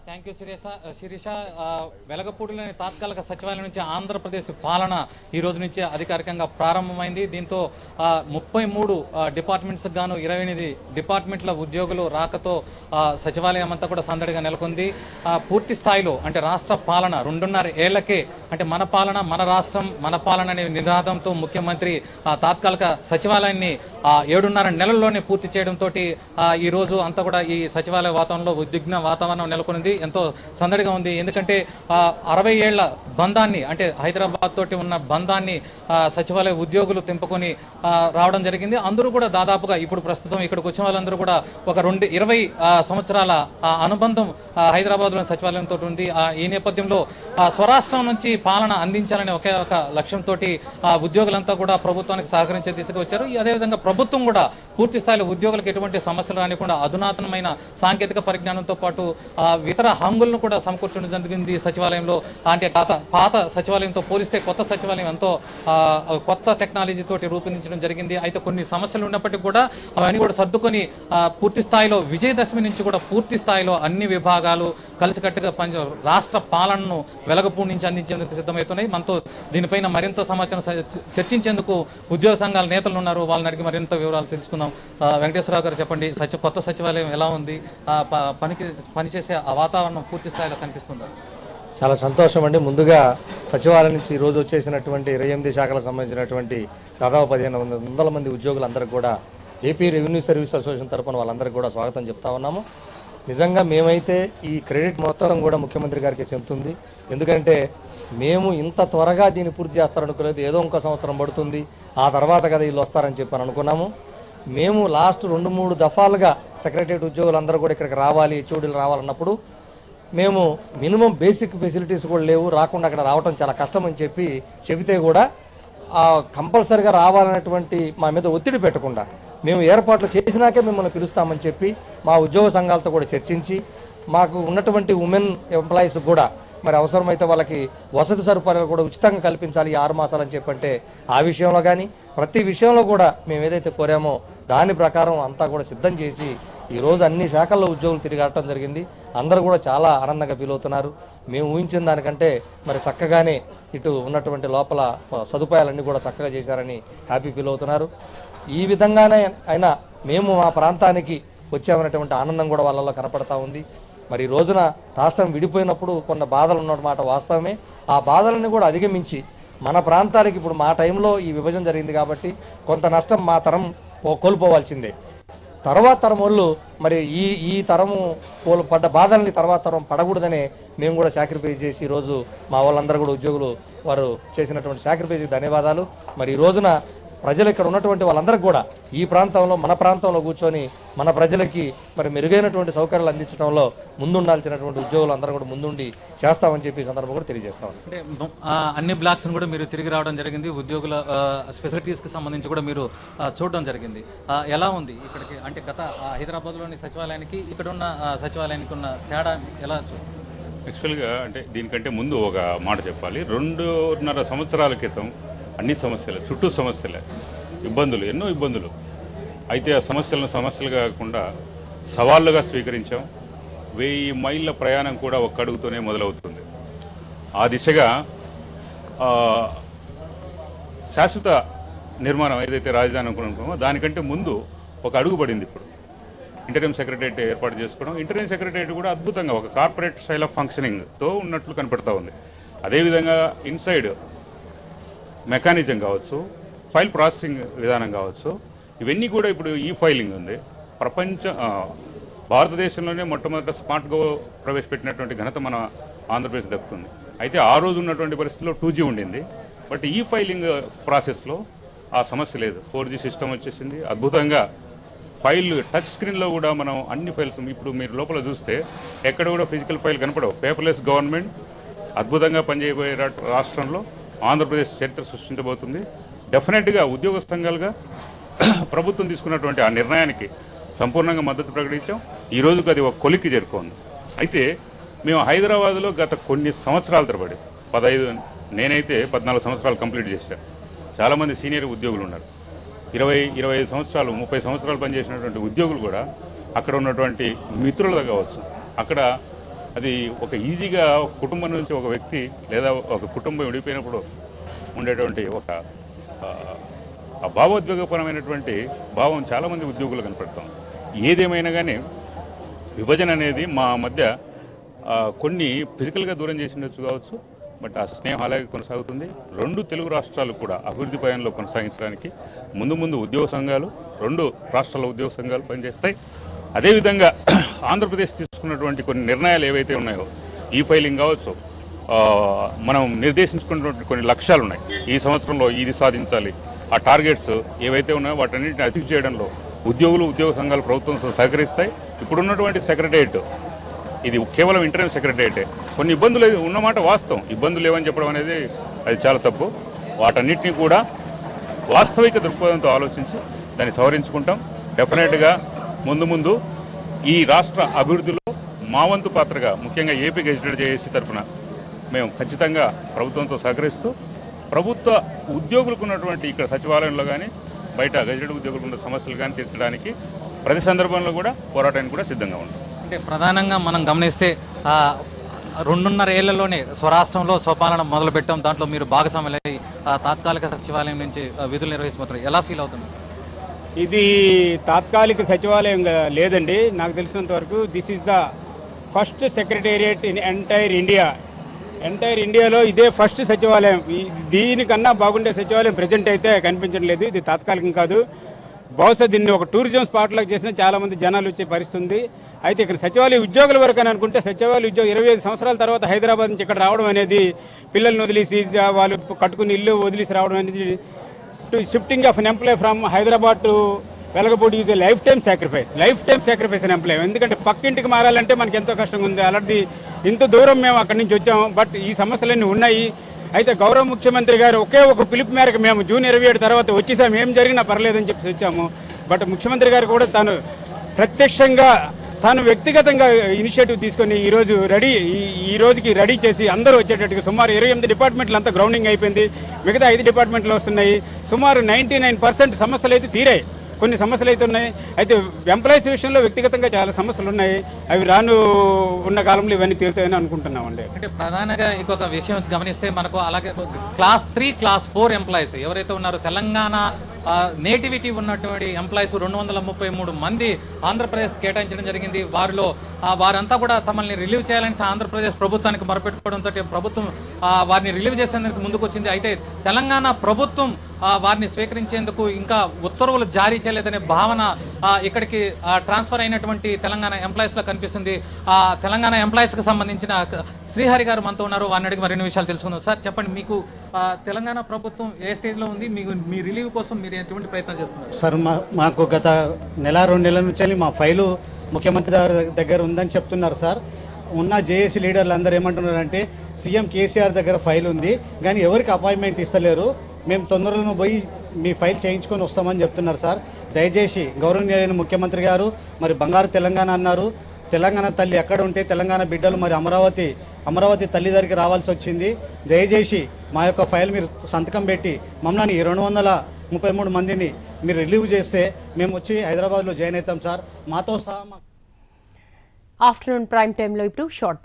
Thank you Sirisha. వెలగపూడిలోని తాత్కాలిక సచివాలయం నుంచి ఆంధ్రప్రదేశ్ పాలన ఈ రోజు నుంచి అధికారికంగా ప్రారంభమైంది. దీంతో 33 డిపార్ట్మెంట్స్కి గాను 28 డిపార్ట్మెంట్ల ఉద్యోగులు రాకతో సచివాలయం అంతా కూడా సందడిగా నెలకొంది. పూర్తి స్థాయిలో అంటే రాష్ట్ర పాలన 2.5 ఏళ్లకే అంటే మన పాలన మన రాష్ట్రం మన పాలన అనే నినాదంతో ముఖ్యమంత్రి తాత్కాలిక సచివాలయాన్ని 7.5 నెలల్లోనే పూర్తి చేయడంతో ఈ రోజు అంతా కూడా ఈ సచివాలయ వాతావరణంలో ఉద్విగ్న వాతావరణం నెలకొనింది. ఎంతో సందడిగా ఉంది. ఎందుకంటే 60 ఏళ్ల బంధాన్ని అంటే హైదరాబాద్ తోటి ఉన్న బంధాన్ని సచివాలయ ఉద్యోగులు తెంపుకొని రావడం జరిగింది. అందరూ కూడా దాదాపుగా ఇప్పుడు ప్రస్తుతం ఇక్కడికి వచ్చిన వాళ్ళందరూ కూడా ఒక 20 సంవత్సరాల అనుబంధం హైదరాబాద్లోని సచివాలయంతో ఉంది. ఈ నేపథ్యంలో స్వరాష్ట్రం నుంచి పాలన అందించాలనే ఒకే ఒక లక్ష్యంతో ఉద్యోగులంతా కూడా ప్రభుత్వానికి సహకరించే దిశగా వచ్చారు. అదేవిధంగా ప్రభుత్వం కూడా పూర్తి స్థాయిలో ఉద్యోగులకు ఎటువంటి సమస్యలు రానికుండా అధునాతనమైన సాంకేతిక పరిజ్ఞానంతో పాటు ఇతర హంగులను కూడా సమకూర్చడం జరిగింది సచివాలయంలో. అంటే పాత సచివాలయంతో పోలిస్తే కొత్త సచివాలయం ఎంతో కొత్త టెక్నాలజీ తోటి రూపొందించడం జరిగింది. అయితే కొన్ని సమస్యలు ఉన్నప్పటికీ కూడా అవన్నీ కూడా సర్దుకొని పూర్తి స్థాయిలో విజయదశమి నుంచి కూడా పూర్తి స్థాయిలో అన్ని విభాగాలు కలిసికట్టుగా రాష్ట్ర పాలనను వెలగపూడి నుంచి అందించేందుకు సిద్ధమవుతున్నాయి. మనతో దీనిపైన మరింత సమాచారం చర్చించేందుకు ఉద్యోగ సంఘాల నేతలు ఉన్నారు. వాళ్ళని అడిగి మరింత వివరాలు తెలుసుకుందాం. వెంకటేశ్వరరావు గారు చెప్పండి, కొత్త సచివాలయం ఎలా ఉంది? పనిచేసే ఆ వాతావరణం పూర్తి స్థాయిలో కనిపిస్తుందా? చాలా సంతోషం అండి. ముందుగా సచివాలయం నుంచి ఈరోజు వచ్చేసినటువంటి 28 శాఖలకు సంబంధించినటువంటి దాదాపు 1500 మంది ఉద్యోగులందరికీ కూడా ఏపీ రెవెన్యూ సర్వీస్ అసోసియేషన్ తరఫున వాళ్ళందరికీ కూడా స్వాగతం చెప్తా ఉన్నాము. నిజంగా మేమైతే ఈ క్రెడిట్ మొత్తం కూడా ముఖ్యమంత్రి గారికి చెందుతుంది. ఎందుకంటే మేము ఇంత త్వరగా దీన్ని పూర్తి చేస్తారనుకోలేదు. ఏదో ఇంకో సంవత్సరం పడుతుంది, ఆ తర్వాత కదా వీళ్ళు వస్తారని చెప్పి అనుకున్నాము. మేము లాస్ట్ 2-3 దఫాలుగా సెక్రటరియట్ ఉద్యోగులందరూ కూడా ఇక్కడికి రావాలి, హెచ్ఓడీలు రావాలన్నప్పుడు మేము మినిమం బేసిక్ ఫెసిలిటీస్ కూడా లేవు, రాకుండా అక్కడ రావడం చాలా కష్టం అని చెబితే కూడా కంపల్సరిగా రావాలనేటువంటి మా మీద ఒత్తిడి పెట్టకుండా మేము ఏర్పాట్లు చేసినాకే మిమ్మల్ని పిలుస్తామని చెప్పి మా ఉద్యోగ సంఘాలతో కూడా చర్చించి మాకు ఉన్నటువంటి ఉమెన్ ఎంప్లాయీస్ కూడా మరి అవసరమైతే వాళ్ళకి వసతి సదుపాయాలు కూడా ఉచితంగా కల్పించాలి 6 మాసాలు అని చెప్పంటే ఆ విషయంలో కానీ ప్రతి విషయంలో కూడా మేము ఏదైతే కోరామో దాని ప్రకారం అంతా కూడా సిద్ధం చేసి ఈరోజు అన్ని శాఖల్లో ఉద్యోగులు తిరిగడం జరిగింది. అందరూ కూడా చాలా ఆనందంగా ఫీల్ అవుతున్నారు. మేము ఊహించిన దానికంటే మరి చక్కగానే ఇటు ఉన్నటువంటి లోపల సదుపాయాలన్నీ కూడా చక్కగా చేశారని హ్యాపీ ఫీల్ అవుతున్నారు. ఈ విధంగానే అయినా మేము మా ప్రాంతానికి వచ్చామనేటువంటి ఆనందం కూడా వాళ్ళలో కనపడతా ఉంది. మరి ఈ రోజున రాష్ట్రం విడిపోయినప్పుడు కొన్ని బాధలు ఉన్నమాట వాస్తవమే. ఆ బాధలను కూడా అధిగమించి మన ప్రాంతానికి ఇప్పుడు మా టైంలో ఈ విభజన జరిగింది కాబట్టి కొంత నష్టం మా తరం కోల్పోవాల్సిందే. తర్వాత తరం వాళ్ళు మరి ఈ తరము పడ్డ బాధల్ని తర్వాత తరం పడకూడదనే మేము కూడా సాక్రిఫైస్ చేసి ఈరోజు మా వాళ్ళందరూ కూడా ఉద్యోగులు వారు చేసినటువంటి సాక్రిఫైస్కి ధన్యవాదాలు. మరి ఈ రోజున ప్రజలు ఇక్కడ ఉన్నటువంటి వాళ్ళందరికీ కూడా ఈ ప్రాంతంలో మన ప్రాంతంలో కూర్చొని మన ప్రజలకి మరి మెరుగైనటువంటి సౌకర్యాలు అందించడంలో ముందుండాల్సినటువంటి ఉద్యోగులు అందరూ కూడా ముందుండి చేస్తామని చెప్పి సందర్భం కూడా తెలియజేస్తాం. అంటే అన్ని బ్లాక్స్ని కూడా మీరు తిరిగి రావడం జరిగింది. ఉద్యోగుల ఫెసిలిటీస్కి సంబంధించి కూడా మీరు చూడడం జరిగింది. ఎలా ఉంది ఇక్కడికి? అంటే గత హైదరాబాద్లోని సచివాలయానికి ఇక్కడ ఉన్న సచివాలయానికి ఉన్న తేడా ఎలా చూస్తుంది? యాక్చువల్గా అంటే దీనికంటే ముందు ఒక మాట చెప్పాలి. 2.5 సంవత్సరాల క్రితం అన్ని సమస్యలు చుట్టూ సమస్యలే, ఇబ్బందులు, ఎన్నో ఇబ్బందులు. అయితే ఆ సమస్యలను సమస్యలు కాకుండా సవాళ్ళుగా స్వీకరించాం. 1000 మైళ్ళ ప్రయాణం కూడా ఒక్క అడుగుతోనే మొదలవుతుంది. ఆ దిశగా శాశ్వత నిర్మాణం ఏదైతే రాజధాని అనుకున్నామో దానికంటే ముందు ఒక అడుగు పడింది. ఇప్పుడు ఇంటరియం సెక్రటరియట్ ఏర్పాటు చేసుకోవడం, ఇంటరియం సెక్రటరియట్ కూడా అద్భుతంగా ఒక కార్పొరేట్ స్టైల్ ఆఫ్ ఫంక్షనింగ్తో ఉన్నట్లు కనపడతా ఉంది. అదేవిధంగా ఇన్సైడ్ మెకానిజం కావచ్చు, ఫైల్ ప్రాసెసింగ్ విధానం కావచ్చు, ఇవన్నీ కూడా ఇప్పుడు ఈ ఫైలింగ్ ఉంది. భారతదేశంలోనే మొట్టమొదట స్మార్ట్గా ప్రవేశపెట్టినటువంటి ఘనత మన ఆంధ్రప్రదేశ్ దక్కుతుంది. అయితే ఆ రోజు ఉన్నటువంటి పరిస్థితుల్లో 2G ఉండింది. బట్ ఈ ఫైలింగ్ ప్రాసెస్లో ఆ సమస్య లేదు. 4G సిస్టమ్ వచ్చేసింది. అద్భుతంగా ఫైల్ టచ్ స్క్రీన్లో కూడా మనం అన్ని ఫైల్స్ ఇప్పుడు మీరు లోపల చూస్తే ఎక్కడ కూడా ఫిజికల్ ఫైల్ కనపడవు. పేపర్లెస్ గవర్నమెంట్ అద్భుతంగా పనిచేయబోయే రాష్ట్రంలో ఆంధ్రప్రదేశ్ చరిత్ర సృష్టించబోతుంది. డెఫినెట్గా ఉద్యోగ సంఘాలుగా ప్రభుత్వం తీసుకున్నటువంటి ఆ నిర్ణయానికి సంపూర్ణంగా మద్దతు ప్రకటించాం. ఈ రోజుకు అది ఒక కొలిక్కి చేరుకుంది. అయితే మేము హైదరాబాద్లో గత కొన్ని సంవత్సరాల తరబడి నేనైతే 14 సంవత్సరాలు కంప్లీట్ చేశాను. చాలామంది సీనియర్ ఉద్యోగులు ఉన్నారు. 20-25 సంవత్సరాలు 30 సంవత్సరాలు పనిచేసినటువంటి ఉద్యోగులు కూడా అక్కడ ఉన్నటువంటి మిత్రులు కావచ్చు, అక్కడ అది ఒక ఈజీగా ఒక కుటుంబం నుంచి ఒక వ్యక్తి లేదా ఒక కుటుంబం విడిపోయినప్పుడు ఉండేటువంటి ఒక ఆ భావోద్వేగపరమైనటువంటి భావం చాలామంది ఉద్యోగులు కనపడతాం. ఏదేమైనా కానీ విభజన అనేది మా మధ్య కొన్ని ఫిజికల్గా దూరం చేసి ఉండొచ్చు కావచ్చు, బట్ ఆ స్నేహం అలాగే కొనసాగుతుంది. రెండు తెలుగు రాష్ట్రాలు కూడా అభివృద్ధి పయంలో కొనసాగించడానికి ముందు ఉద్యోగ సంఘాలు, రెండు రాష్ట్రాల ఉద్యోగ సంఘాలు పనిచేస్తాయి. అదేవిధంగా ఆంధ్రప్రదేశ్ తీసుకున్నటువంటి కొన్ని నిర్ణయాలు ఏవైతే ఉన్నాయో, ఈ ఫైలింగ్ కావచ్చు, మనం నిర్దేశించుకున్నటువంటి కొన్ని లక్ష్యాలు ఉన్నాయి. ఈ సంవత్సరంలో ఇది సాధించాలి, ఆ టార్గెట్స్ ఏవైతే ఉన్నాయో వాటన్నింటిని అచీవ్ చేయడంలో ఉద్యోగులు, ఉద్యోగ సంఘాలు ప్రభుత్వం సహకరిస్తాయి. ఇప్పుడున్నటువంటి సెక్రటరియట్ ఇది కేవలం ఇంటర్వ్యూ సెక్రటరియటే. కొన్ని ఇబ్బందులు ఉన్నమాట వాస్తవం, ఇబ్బందులు లేవని చెప్పడం అనేది అది చాలా తప్పు. వాటన్నిటినీ కూడా వాస్తవిక దృక్పథంతో ఆలోచించి దాన్ని సవరించుకుంటాం. డెఫినెట్గా ముందు ఈ రాష్ట్ర అభివృద్ధిలో మా వంతు పాత్రగా, ముఖ్యంగా ఏపీ గెజిటెడ్ జేఏసీ తరఫున మేము ఖచ్చితంగా ప్రభుత్వంతో సహకరిస్తూ ప్రభుత్వ ఉద్యోగులకు ఉన్నటువంటి ఇక్కడ సచివాలయంలో కానీ బయట గెజిటెడ్ ఉద్యోగులకు ఉన్న సమస్యలు కానీ తీర్చడానికి ప్రతి సందర్భంలో కూడా పోరాటానికి కూడా సిద్ధంగా ఉంటాం. అంటే ప్రధానంగా మనం గమనిస్తే 2.5 ఏళ్లలోనే స్వరాష్ట్రంలో స్వపాలన మొదలుపెట్టాం. దాంట్లో మీరు భాగస్వాములై తాత్కాలిక సచివాలయం నుంచి విధులు నిర్వహిస్తున్నారు. ఎలా ఫీల్ అవుతుంది? ఇది తాత్కాలిక సచివాలయం లేదండి, నాకు తెలిసినంత వరకు this is the first secretariat in entire ఇండియాలో ఇదే ఫస్ట్ సచివాలయం. దీనికన్నా బాగుండే సచివాలయం ప్రజెంట్ అయితే కనిపించడం లేదు. ఇది తాత్కాలికం కాదు, బహుశా దీన్ని ఒక టూరిజం స్పాట్లాగా చేసినా చాలామంది జనాలు వచ్చే పరిస్థితి ఉంది. అయితే ఇక్కడ సచివాలయ ఉద్యోగుల వరకు అని అనుకుంటే, సచివాలయ ఉద్యోగం 25 సంవత్సరాల తర్వాత హైదరాబాద్ నుంచి ఇక్కడ రావడం అనేది, పిల్లల్ని వదిలేసి వాళ్ళు కట్టుకుని ఇల్లు వదిలేసి రావడం అనేది, to shifting of an employee from Hyderabad to Velagapudi is a life time sacrifice అని ఎంప్లాయ్. ఎందుకంటే పక్కింటికి మారాలంటే మనకి ఎంతో కష్టంగా ఉంది. అలాంటి ఇంత దూరం మేము అక్కడి నుంచి వచ్చాము. బట్ ఈ సమస్యలన్నీ ఉన్నాయి. అయితే గౌరవ ముఖ్యమంత్రి గారు ఒకే ఒక పిలుపు మేరకు మేము జూన్ 27 తర్వాత వచ్చేసాము, ఏం జరిగినా పర్లేదని చెప్పి వచ్చాము. బట్ ముఖ్యమంత్రి గారు కూడా తాను ప్రత్యక్షంగా, తాను వ్యక్తిగతంగా ఇనిషియేటివ్ తీసుకొని ఈ రోజుకి రెడీ చేసి అందరూ వచ్చేటట్టుగా సుమారు 28 డిపార్ట్మెంట్లు అంతా గ్రౌండింగ్ అయిపోయింది. మిగతా 5 డిపార్ట్మెంట్లు వస్తున్నాయి. సుమారు 99% సమస్యలు అయితే తీరాయి. కొన్ని సమస్యలు అయితే ఉన్నాయి. అయితే ఎంప్లాయీస్ విషయంలో వ్యక్తిగతంగా చాలా సమస్యలు ఉన్నాయి. అవి ఉన్న కాలంలో ఇవన్నీ తీరుతాయని అనుకుంటున్నామండి. అంటే ప్రధానంగా ఇంకొక విషయం గమనిస్తే మనకు అలాగే క్లాస్ 3, క్లాస్ 4 ఎంప్లాయీస్ ఎవరైతే ఉన్నారో, తెలంగాణ నేటివిటీ ఉన్నటువంటి ఎంప్లాయీస్ 233 మంది ఆంధ్రప్రదేశ్ కేటాయించడం జరిగింది. వారంతా కూడా తమల్ని రిలీవ్ చేయాలని ఆంధ్రప్రదేశ్ ప్రభుత్వానికి మొరపెట్టుకోవడంతో ప్రభుత్వం వారిని రిలీవ్ చేసేందుకు ముందుకు వచ్చింది. అయితే తెలంగాణ ప్రభుత్వం వారిని స్వీకరించేందుకు ఇంకా ఉత్తర్వులు జారీ చేయలేదనే భావన ఇక్కడికి ట్రాన్స్ఫర్ అయినటువంటి తెలంగాణ ఎంప్లాయీస్లో కనిపిస్తుంది. తెలంగాణ ఎంప్లాయీస్కి సంబంధించిన శ్రీహరి గారు మనతో ఉన్నారు. వారిని అడిగి మరిన్ని విషయాలు తెలుసుకుందాం. సార్ చెప్పండి, మీకు తెలంగాణ ప్రభుత్వం ఏ స్టేజ్లో ఉంది? మీ రిలీవ్ కోసం మీరు ఎటువంటి ప్రయత్నం చేస్తున్నారు? సార్, మాకు గత 1-2 నెలల నుంచి మా ఫైలు ముఖ్యమంత్రి దగ్గర ఉందని చెప్తున్నారు సార్. ఉన్న జేఏసీ లీడర్లు అందరూ ఏమంటున్నారంటే, సీఎం కేసీఆర్ దగ్గర ఫైల్ ఉంది కానీ ఎవరికి అపాయింట్మెంట్ ఇస్తలేరు, మేము తొందరలో పోయి మీ ఫైల్ చేయించుకొని వస్తామని చెప్తున్నారు సార్. దయచేసి గౌరవనీయులైన ముఖ్యమంత్రి గారు, మరి బంగారు తెలంగాణ అన్నారు, తెలంగాణ తల్లి ఎక్కడ ఉంటే తెలంగాణ బిడ్డలు మరి అమరావతి తల్లి దగ్గరికి రావాల్సి వచ్చింది. దయచేసి మా యొక్క ఫైల్ మీరు సంతకం పెట్టి మమ్మల్ని 233 మందిని మీరు రిలీవ్ చేస్తే మేము వచ్చి హైదరాబాద్లో జాయిన్ అవుతాం సార్. మాతో సహా ఆఫ్టర్నూన్ ప్రైమ్ టైంలో ఇప్పుడు షార్ట్